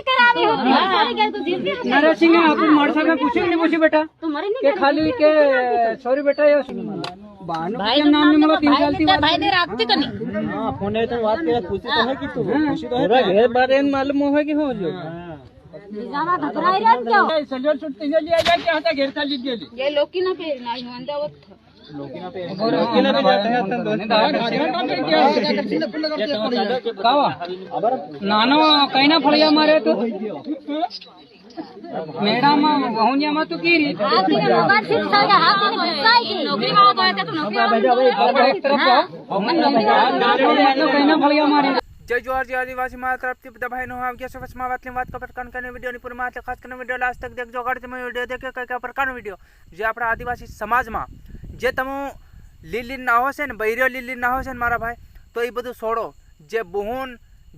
કરાવી હતી नरसिंह अपन माणसा में पूछे नहीं पूछी बेटा के खाली के सॉरी बेटा ये बानो के नाम में मला 3 साल की बात भाई ने राखती कनी हां फोन है तो बात करे खुशी तो है कि तू खुशी तो है पूरा घर बारे में मालूम है कि हो जो बिजावा घबराई रह क्यों सजल सुट तीन ले आया क्या था घेर चाली गेली ये लोकी ना पेर नाही मंदावत लोकीना पे नानो कई ना फड़िया मारे तो मैडम बहुनिया में तो की री हाथी ने मोबाइल से सागा हाथी ने गुस्साई की नौकरी वाला तो है तो नौकरी वाला एक तरफ जाओ कई ना फड़िया मारे जय जोहार जय आदिवासी मारा तरफ બધા ભાઈનો આવ ગયા છે વચમાં વાતની વાત કપટ કનકને વિડિયોની પૂરી માત્ર ખાસ કરીને વિડિયો લાસ્ટ તક દેખજો ગાડી તમે વિડિયો દેખે કઈ પ્રકારનો વિડિયો જે આપણા આદિવાસી સમાજમાં જે તમે લીલી ના હોશે ને બૈર્યો લીલી ના હોશે ને મારા ભાઈ તો એ બધું છોડો જે બહેન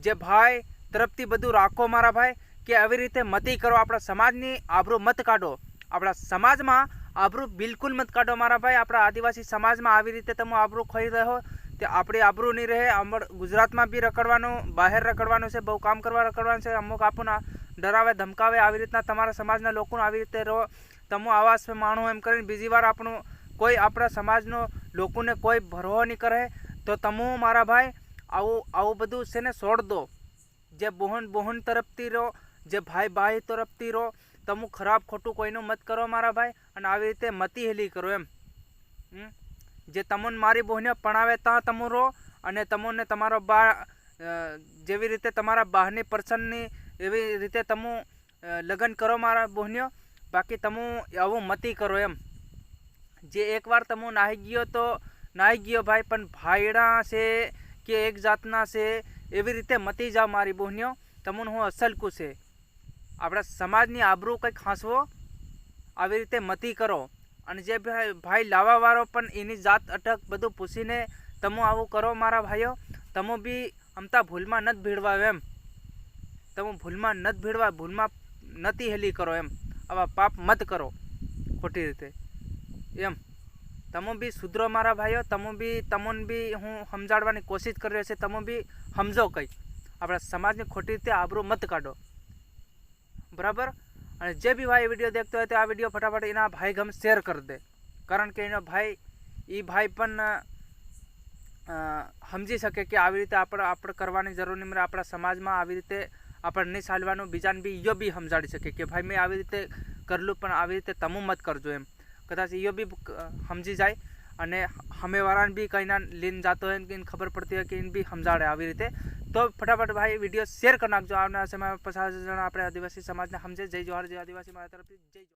જે ભાઈ તરફથી બધું રાખો મારા ભાઈ કે આવી રીતે મતી કરો આપણા સમાજની આબરૂ મત કાઢો આપણા સમાજમાં આબરૂ બિલકુલ મત કાઢો મારા ભાઈ આપણા આદિવાસી સમાજમાં આવી રીતે તમે આબરૂ ખાઈ રહ્યો તે આપણી આબરૂ નહીં રહે અમર ગુજરાતમાં બી રખડવાનું બહાર રખડવાનું છે બહુ કામ કરવા રખડવાનું છે અમુક આપણને ડરાવે ધમકાવે આવી રીતના તમારા સમાજના લોકોને આવી રીતે રહો તમો આવાસ માણો એમ કરીને બીજી વાર આપણું કોઈ આપણા સમાજનો લોકોને કોઈ ભરવો નહીં કરે તો તમો મારા ભાઈ આવું બધું છે ને છોડ દો જે બહેન તરફથી રહો જે ભાઈ તરફથી રહો તમો ખરાબ ખોટું કોઈનું મત કરો મારા ભાઈ અને આવી રીતે મતી હેલી કરો એમ જે તમોને મારી બહેને પણાવે ત્યાં તમો રહો અને તમોને તમારો બા જેવી રીતે તમારા બહારની પર્સનની એવી રીતે તમો લગ્ન કરો મારા બહેનીઓ બાકી તમો આવું મતી કરો એમ જે એકવાર તમો નાહી ગયો તો નાહી ગયો ભાઈ પણ ભાઈડા છે કે એક જાતના છે એવી રીતે મતી જાઓ મારી બહેનીઓ તમોને હું અસલકું છે આપણા સમાજની આબરૂ કંઈક હાંસવો આવી રીતે મતી કરો અને જે ભાઈ લાવાવાળો પણ એની જાત અટક બધું પૂછીને તમો આવું કરો મારા ભાઈઓ તમો બી અમતા ભૂલમાં નત ભીડવા એમ તમો ભૂલમાં નત ભીડવા ભૂલમાં નતી હેલી કરો એમ આવા પાપ મત કરો ખોટી રીતે એમ તમો બી સુધરો મારા ભાઈઓ તમોને બી હું સમજાડવાની કોશિશ કરી રહ્યો છે તમો બી સમજો કંઈ આપણા સમાજની ખોટી રીતે આબરૂ મત કાઢો બરાબર અને જે બી ભાઈ વિડીયો देखते હોય તો આ વિડીયો ફટાફટ એના ભાઈ ગમ શેર કરી દે કારણ કે એનો ભાઈ એ ભાઈ પણ સમજી શકે કે આવી રીતે આપણે કરવાની જરૂર નહીં મળે આપણા સમાજમાં આવી રીતે આપણે નહીં ચાલવાનું બીજાને બી ઈયો બી સમજાડી શકે કે ભાઈ મેં આવી રીતે કરલું પણ આવી રીતે તમું મત કરજો એમ કદાચ ઈયો બી સમજી જાય અને સામેવાળાને બી કંઈ ના લઈને જતો હોય કે એને ખબર પડતી હોય કે એને બી સમજાડે આવી રીતે तो फटाफट भाई वीडियो शेयर कर नाखजो। आवनारा समय 50,000 जणा अपने आदिवासी समाज ने समझे। जय जोहार जय आदिवासी मारा तरफ जय।